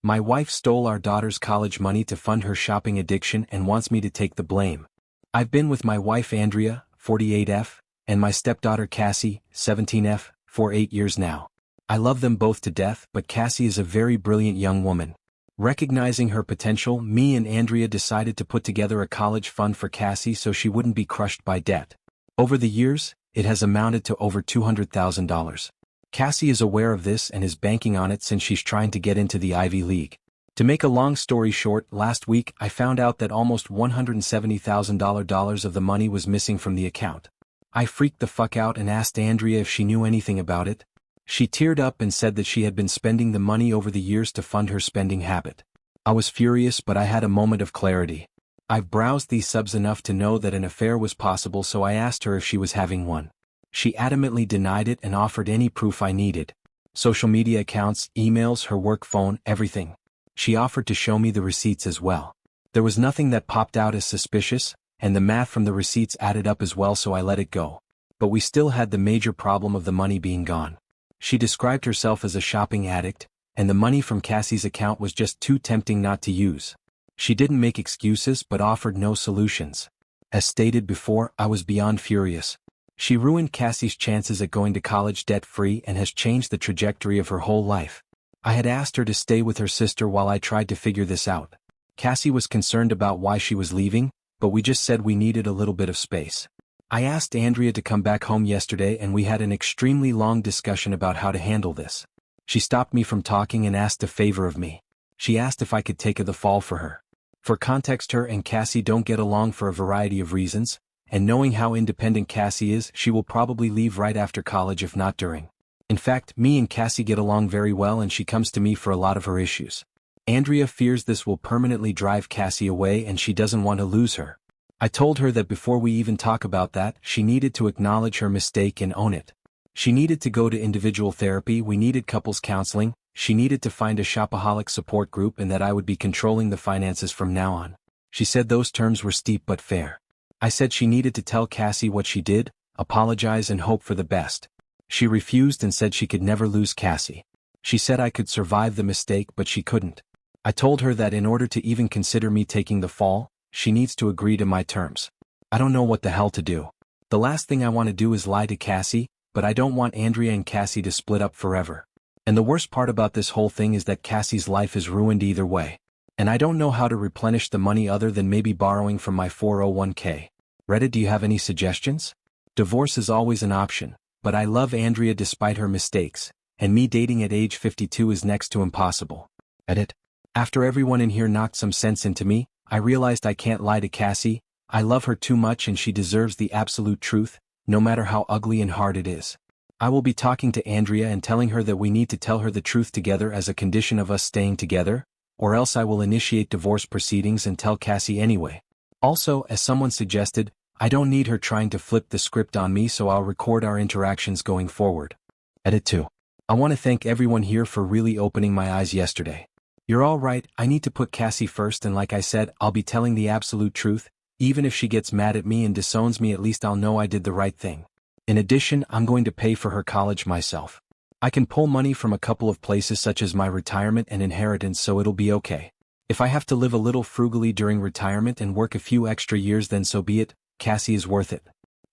My wife stole our daughter's college money to fund her shopping addiction and wants me to take the blame. I've been with my wife Andrea, 48F, and my stepdaughter Cassie, 17F, for 8 years now. I love them both to death, but Cassie is a very brilliant young woman. Recognizing her potential, me and Andrea decided to put together a college fund for Cassie so she wouldn't be crushed by debt. Over the years, it has amounted to over $200,000. Cassie is aware of this and is banking on it since she's trying to get into the Ivy League. To make a long story short, last week I found out that almost $170,000 of the money was missing from the account. I freaked the fuck out and asked Andrea if she knew anything about it. She teared up and said that she had been spending the money over the years to fund her spending habit. I was furious, but I had a moment of clarity. I've browsed these subs enough to know that an affair was possible, so I asked her if she was having one. She adamantly denied it and offered any proof I needed. Social media accounts, emails, her work phone, everything. She offered to show me the receipts as well. There was nothing that popped out as suspicious, and the math from the receipts added up as well, so I let it go. But we still had the major problem of the money being gone. She described herself as a shopping addict, and the money from Cassie's account was just too tempting not to use. She didn't make excuses but offered no solutions. As stated before, I was beyond furious. She ruined Cassie's chances at going to college debt-free and has changed the trajectory of her whole life. I had asked her to stay with her sister while I tried to figure this out. Cassie was concerned about why she was leaving, but we just said we needed a little bit of space. I asked Andrea to come back home yesterday and we had an extremely long discussion about how to handle this. She stopped me from talking and asked a favor of me. She asked if I could take the fall for her. For context, her and Cassie don't get along for a variety of reasons, and knowing how independent Cassie is, she will probably leave right after college if not during. In fact, me and Cassie get along very well and she comes to me for a lot of her issues. Andrea fears this will permanently drive Cassie away and she doesn't want to lose her. I told her that before we even talk about that, she needed to acknowledge her mistake and own it. She needed to go to individual therapy, we needed couples counseling, she needed to find a shopaholic support group, and that I would be controlling the finances from now on. She said those terms were steep but fair. I said she needed to tell Cassie what she did, apologize and hope for the best. She refused and said she could never lose Cassie. She said I could survive the mistake but she couldn't. I told her that in order to even consider me taking the fall, she needs to agree to my terms. I don't know what the hell to do. The last thing I want to do is lie to Cassie, but I don't want Andrea and Cassie to split up forever. And the worst part about this whole thing is that Cassie's life is ruined either way. And I don't know how to replenish the money other than maybe borrowing from my 401k. Reddit, do you have any suggestions? Divorce is always an option, but I love Andrea despite her mistakes, and me dating at age 52 is next to impossible. Edit. After everyone in here knocked some sense into me, I realized I can't lie to Cassie. I love her too much and she deserves the absolute truth, no matter how ugly and hard it is. I will be talking to Andrea and telling her that we need to tell her the truth together as a condition of us staying together, or else I will initiate divorce proceedings and tell Cassie anyway. Also, as someone suggested, I don't need her trying to flip the script on me, so I'll record our interactions going forward. Edit 2. I want to thank everyone here for really opening my eyes yesterday. You're all right, I need to put Cassie first, and like I said, I'll be telling the absolute truth. Even if she gets mad at me and disowns me, at least I'll know I did the right thing. In addition, I'm going to pay for her college myself. I can pull money from a couple of places such as my retirement and inheritance, so it'll be okay. If I have to live a little frugally during retirement and work a few extra years, then so be it. Cassie is worth it.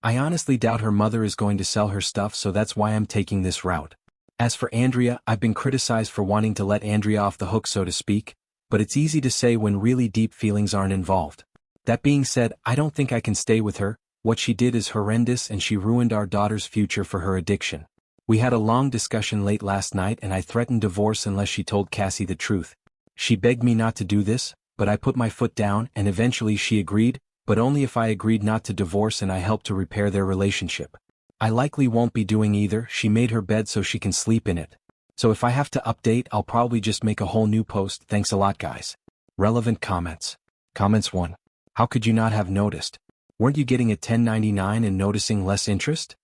I honestly doubt her mother is going to sell her stuff, so that's why I'm taking this route. As for Andrea, I've been criticized for wanting to let Andrea off the hook, so to speak, but it's easy to say when really deep feelings aren't involved. That being said, I don't think I can stay with her. What she did is horrendous and she ruined our daughter's future for her addiction. We had a long discussion late last night and I threatened divorce unless she told Cassie the truth. She begged me not to do this, but I put my foot down and eventually she agreed, but only if I agreed not to divorce and I helped to repair their relationship. I likely won't be doing either. She made her bed so she can sleep in it. So if I have to update, I'll probably just make a whole new post. Thanks a lot, guys. Relevant comments. Comments 1. How could you not have noticed? Weren't you getting a 1099 and noticing less interest?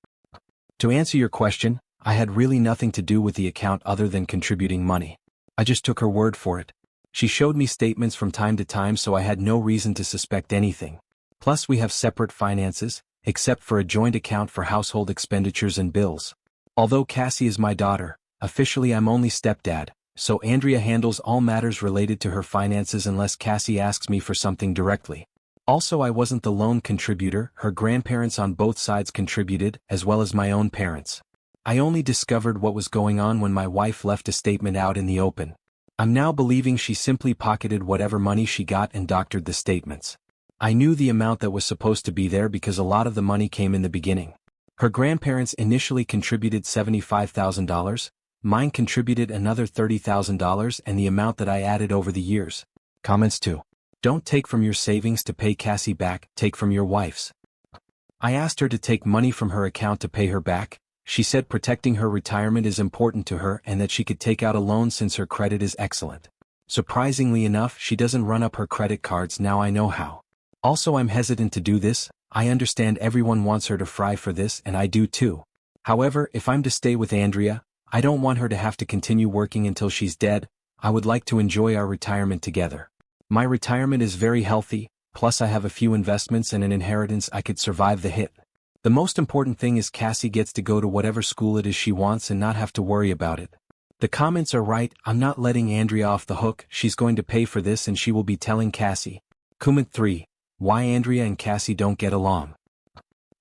To answer your question, I had really nothing to do with the account other than contributing money. I just took her word for it. She showed me statements from time to time, so I had no reason to suspect anything. Plus, we have separate finances, except for a joint account for household expenditures and bills. Although Cassie is my daughter, officially I'm only stepdad, so Andrea handles all matters related to her finances unless Cassie asks me for something directly. Also, I wasn't the lone contributor, her grandparents on both sides contributed, as well as my own parents. I only discovered what was going on when my wife left a statement out in the open. I'm now believing she simply pocketed whatever money she got and doctored the statements. I knew the amount that was supposed to be there because a lot of the money came in the beginning. Her grandparents initially contributed $75,000, mine contributed another $30,000 and the amount that I added over the years. Comments 2. Don't take from your savings to pay Cassie back, take from your wife's. I asked her to take money from her account to pay her back. She said protecting her retirement is important to her and that she could take out a loan since her credit is excellent. Surprisingly enough, she doesn't run up her credit cards now. I know how. Also, I'm hesitant to do this. I understand everyone wants her to fry for this and I do too. However, if I'm to stay with Andrea, I don't want her to have to continue working until she's dead. I would like to enjoy our retirement together. My retirement is very healthy, plus I have a few investments and an inheritance. I could survive the hit. The most important thing is Cassie gets to go to whatever school it is she wants and not have to worry about it. The comments are right. I'm not letting Andrea off the hook. She's going to pay for this and she will be telling Cassie. Comment 3. Why Andrea and Cassie don't get along.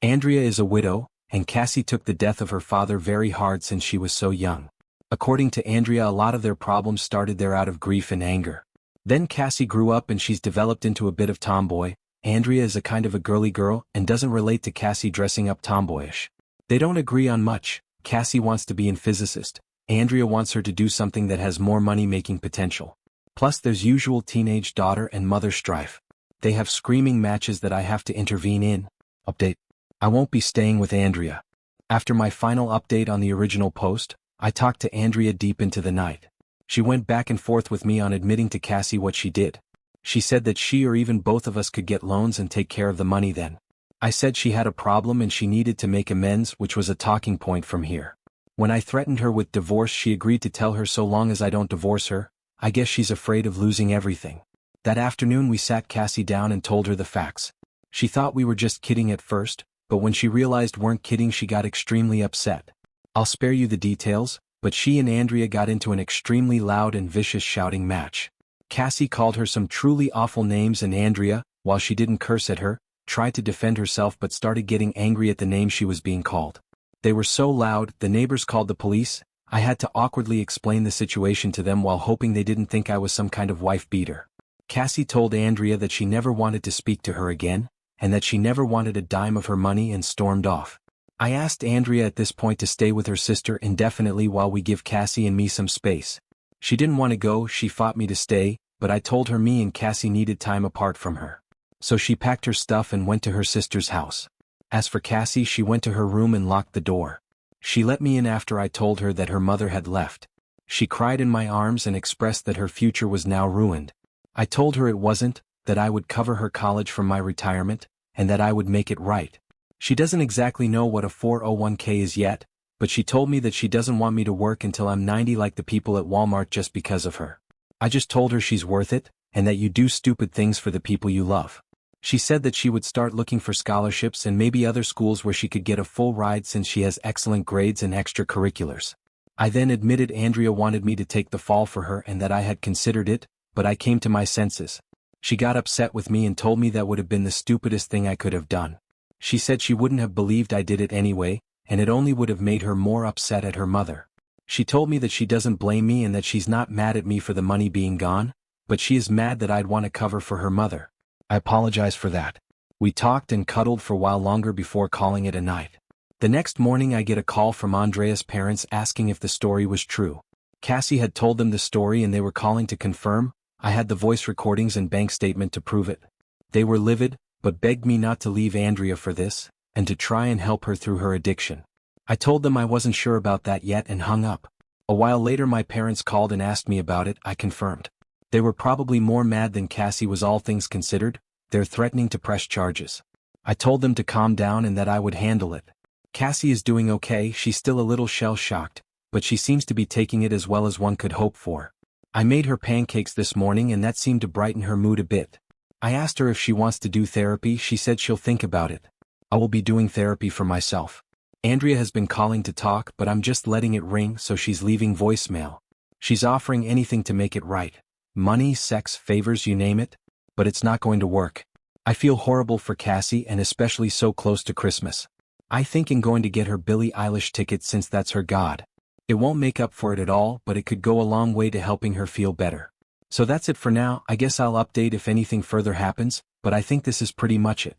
Andrea is a widow, and Cassie took the death of her father very hard since she was so young. According to Andrea, a lot of their problems started there out of grief and anger. Then Cassie grew up and she's developed into a bit of tomboy. Andrea is a kind of a girly girl and doesn't relate to Cassie dressing up tomboyish. They don't agree on much. Cassie wants to be a physicist. Andrea wants her to do something that has more money-making potential. Plus there's usual teenage daughter and mother strife. They have screaming matches that I have to intervene in. Update. I won't be staying with Andrea. After my final update on the original post, I talked to Andrea deep into the night. She went back and forth with me on admitting to Cassie what she did. She said that she or even both of us could get loans and take care of the money then. I said she had a problem and she needed to make amends, which was a talking point from here. When I threatened her with divorce, she agreed to tell her so long as I don't divorce her. I guess she's afraid of losing everything. That afternoon we sat Cassie down and told her the facts. She thought we were just kidding at first, but when she realized we weren't kidding she got extremely upset. I'll spare you the details, but she and Andrea got into an extremely loud and vicious shouting match. Cassie called her some truly awful names and Andrea, while she didn't curse at her, tried to defend herself but started getting angry at the name she was being called. They were so loud, the neighbors called the police. I had to awkwardly explain the situation to them while hoping they didn't think I was some kind of wife beater. Cassie told Andrea that she never wanted to speak to her again, and that she never wanted a dime of her money and stormed off. I asked Andrea at this point to stay with her sister indefinitely while we give Cassie and me some space. She didn't want to go, she fought me to stay, but I told her me and Cassie needed time apart from her. So she packed her stuff and went to her sister's house. As for Cassie, she went to her room and locked the door. She let me in after I told her that her mother had left. She cried in my arms and expressed that her future was now ruined. I told her it wasn't, that I would cover her college from my retirement, and that I would make it right. She doesn't exactly know what a 401k is yet, but she told me that she doesn't want me to work until I'm 90 like the people at Walmart just because of her. I just told her she's worth it, and that you do stupid things for the people you love. She said that she would start looking for scholarships and maybe other schools where she could get a full ride since she has excellent grades and extracurriculars. I then admitted Andrea wanted me to take the fall for her and that I had considered it, but I came to my senses. She got upset with me and told me that would have been the stupidest thing I could have done. She said she wouldn't have believed I did it anyway, and it only would have made her more upset at her mother. She told me that she doesn't blame me and that she's not mad at me for the money being gone, but she is mad that I'd want to cover for her mother. I apologize for that. We talked and cuddled for a while longer before calling it a night. The next morning I get a call from Andrea's parents asking if the story was true. Cassie had told them the story and they were calling to confirm. I had the voice recordings and bank statement to prove it. They were livid, but begged me not to leave Andrea for this, and to try and help her through her addiction. I told them I wasn't sure about that yet and hung up. A while later my parents called and asked me about it. I confirmed. They were probably more mad than Cassie was, all things considered. They're threatening to press charges. I told them to calm down and that I would handle it. Cassie is doing okay, she's still a little shell-shocked, but she seems to be taking it as well as one could hope for. I made her pancakes this morning and that seemed to brighten her mood a bit. I asked her if she wants to do therapy. She said she'll think about it. I will be doing therapy for myself. Andrea has been calling to talk, but I'm just letting it ring, so she's leaving voicemail. She's offering anything to make it right. Money, sex, favors, you name it. But it's not going to work. I feel horrible for Cassie, and especially so close to Christmas. I think I'm going to get her Billie Eilish ticket since that's her god. It won't make up for it at all, but it could go a long way to helping her feel better. So that's it for now. I guess I'll update if anything further happens, but I think this is pretty much it.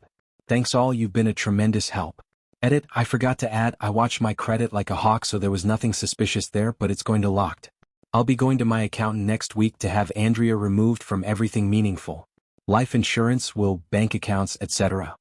Thanks all, you've been a tremendous help. Edit, I forgot to add, I watched my credit like a hawk, so there was nothing suspicious there, but it's going to locked. I'll be going to my accountant next week to have Andrea removed from everything meaningful. Life insurance, will, bank accounts, etc.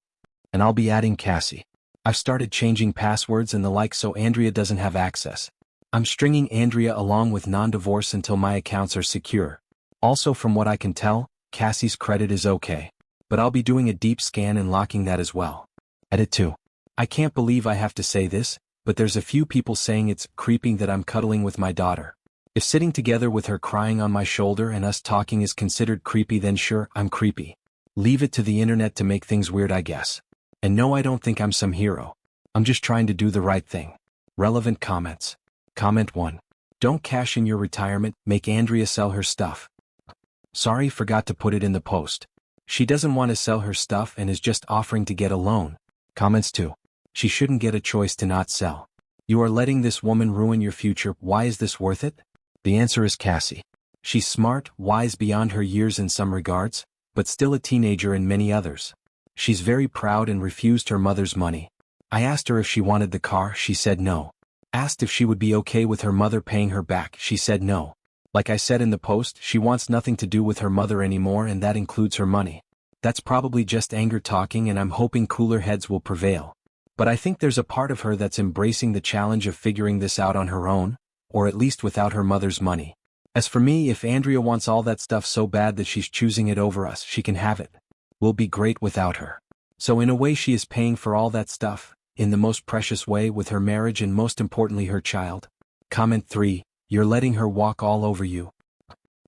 And I'll be adding Cassie. I've started changing passwords and the like so Andrea doesn't have access. I'm stringing Andrea along with non-divorce until my accounts are secure. Also, from what I can tell, Cassie's credit is okay. But I'll be doing a deep scan and locking that as well. Edit 2. I can't believe I have to say this, but there's a few people saying it's creepy that I'm cuddling with my daughter. If sitting together with her crying on my shoulder and us talking is considered creepy, then sure, I'm creepy. Leave it to the internet to make things weird, I guess. And no, I don't think I'm some hero. I'm just trying to do the right thing. Relevant comments. Comment 1. Don't cash in your retirement, make Andrea sell her stuff. Sorry, forgot to put it in the post. She doesn't want to sell her stuff and is just offering to get a loan. Comments 2. She shouldn't get a choice to not sell. You are letting this woman ruin your future. Why is this worth it? The answer is Cassie. She's smart, wise beyond her years in some regards, but still a teenager in many others. She's very proud and refused her mother's money. I asked her if she wanted the car, she said no. Asked if she would be okay with her mother paying her back, she said no. Like I said in the post, she wants nothing to do with her mother anymore, and that includes her money. That's probably just anger talking, and I'm hoping cooler heads will prevail. But I think there's a part of her that's embracing the challenge of figuring this out on her own, or at least without her mother's money. As for me, if Andrea wants all that stuff so bad that she's choosing it over us, she can have it. We'll be great without her. So in a way she is paying for all that stuff, in the most precious way, with her marriage and most importantly her child. Comment 3. You're letting her walk all over you.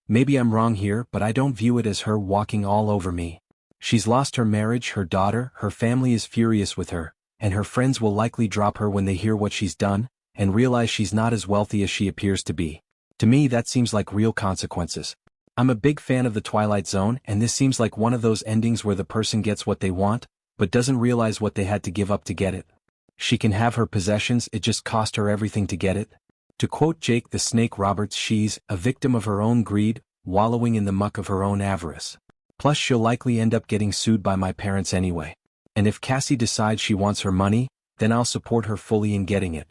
Maybe I'm wrong here, but I don't view it as her walking all over me. She's lost her marriage, her daughter, her family is furious with her, and her friends will likely drop her when they hear what she's done, and realize she's not as wealthy as she appears to be. To me, that seems like real consequences. I'm a big fan of The Twilight Zone, and this seems like one of those endings where the person gets what they want, but doesn't realize what they had to give up to get it. She can have her possessions, it just cost her everything to get it. To quote Jake the Snake Roberts, she's a victim of her own greed, wallowing in the muck of her own avarice. Plus she'll likely end up getting sued by my parents anyway. And if Cassie decides she wants her money, then I'll support her fully in getting it.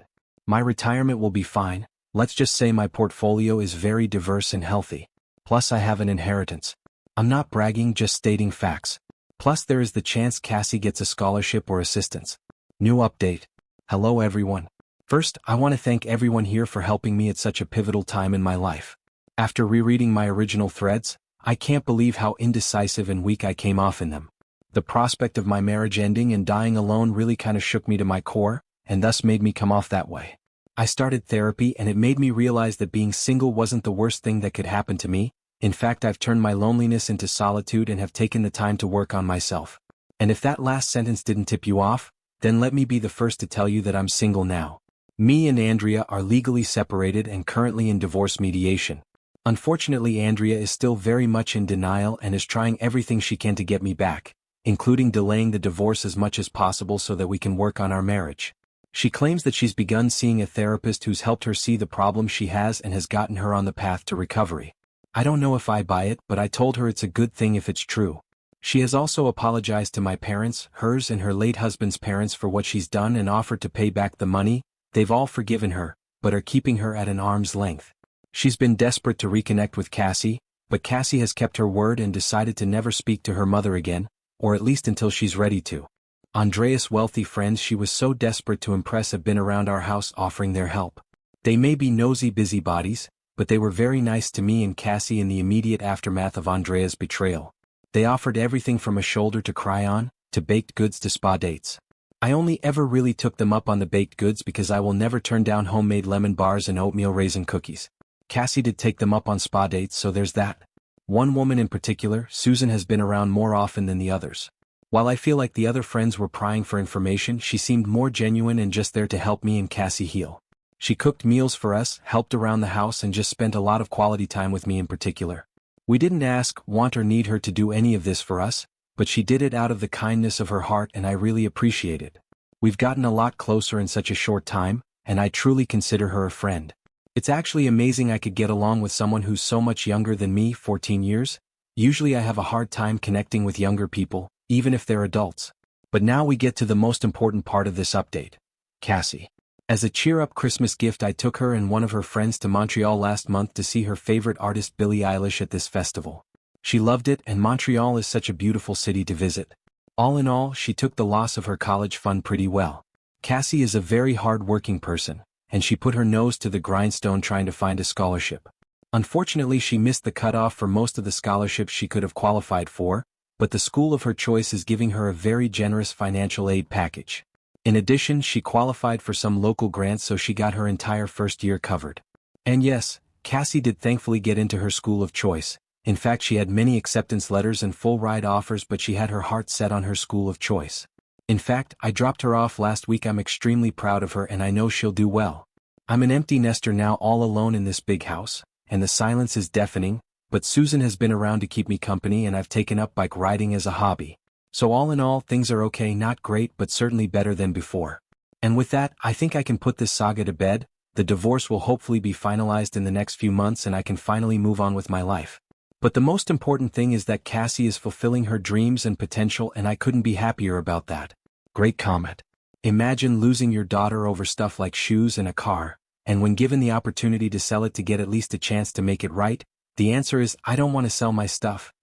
My retirement will be fine. Let's just say my portfolio is very diverse and healthy. Plus I have an inheritance. I'm not bragging, just stating facts. Plus there is the chance Cassie gets a scholarship or assistance. New update. Hello everyone. First, I want to thank everyone here for helping me at such a pivotal time in my life. After rereading my original threads, I can't believe how indecisive and weak I came off in them. The prospect of my marriage ending and dying alone really kind of shook me to my core, and thus made me come off that way. I started therapy and it made me realize that being single wasn't the worst thing that could happen to me. In fact, I've turned my loneliness into solitude and have taken the time to work on myself. And if that last sentence didn't tip you off, then let me be the first to tell you that I'm single now. Me and Andrea are legally separated and currently in divorce mediation. Unfortunately, Andrea is still very much in denial and is trying everything she can to get me back, including delaying the divorce as much as possible so that we can work on our marriage. She claims that she's begun seeing a therapist who's helped her see the problem she has and has gotten her on the path to recovery. I don't know if I buy it, but I told her it's a good thing if it's true. She has also apologized to my parents, hers and her late husband's parents, for what she's done and offered to pay back the money. They've all forgiven her, but are keeping her at an arm's length. She's been desperate to reconnect with Cassie, but Cassie has kept her word and decided to never speak to her mother again, or at least until she's ready to. Andrea's wealthy friends she was so desperate to impress have been around our house offering their help. They may be nosy busybodies, but they were very nice to me and Cassie in the immediate aftermath of Andrea's betrayal. They offered everything from a shoulder to cry on, to baked goods to spa dates. I only ever really took them up on the baked goods because I will never turn down homemade lemon bars and oatmeal raisin cookies. Cassie did take them up on spa dates, so there's that. One woman in particular, Susan, has been around more often than the others. While I feel like the other friends were prying for information, she seemed more genuine and just there to help me and Cassie heal. She cooked meals for us, helped around the house and just spent a lot of quality time with me in particular. We didn't ask, want or need her to do any of this for us, but she did it out of the kindness of her heart and I really appreciate it. We've gotten a lot closer in such a short time, and I truly consider her a friend. It's actually amazing I could get along with someone who's so much younger than me, 14 years. Usually I have a hard time connecting with younger people, even if they're adults. But now we get to the most important part of this update. Cassie. As a cheer-up Christmas gift, I took her and one of her friends to Montreal last month to see her favorite artist Billie Eilish at this festival. She loved it, and Montreal is such a beautiful city to visit. All in all, she took the loss of her college fund pretty well. Cassie is a very hard-working person, and she put her nose to the grindstone trying to find a scholarship. Unfortunately, she missed the cutoff for most of the scholarships she could have qualified for, but the school of her choice is giving her a very generous financial aid package. In addition, she qualified for some local grants, so she got her entire first year covered. And yes, Cassie did thankfully get into her school of choice. In fact, she had many acceptance letters and full ride offers, but she had her heart set on her school of choice. In fact, I dropped her off last week. I'm extremely proud of her and I know she'll do well. I'm an empty nester now, all alone in this big house, and the silence is deafening, but Susan has been around to keep me company and I've taken up bike riding as a hobby. So all in all, things are okay, not great but certainly better than before. And with that, I think I can put this saga to bed. The divorce will hopefully be finalized in the next few months and I can finally move on with my life. But the most important thing is that Cassie is fulfilling her dreams and potential and I couldn't be happier about that. Great comment. Imagine losing your daughter over stuff like shoes and a car, and when given the opportunity to sell it to get at least a chance to make it right, the answer is, I don't want to sell my stuff.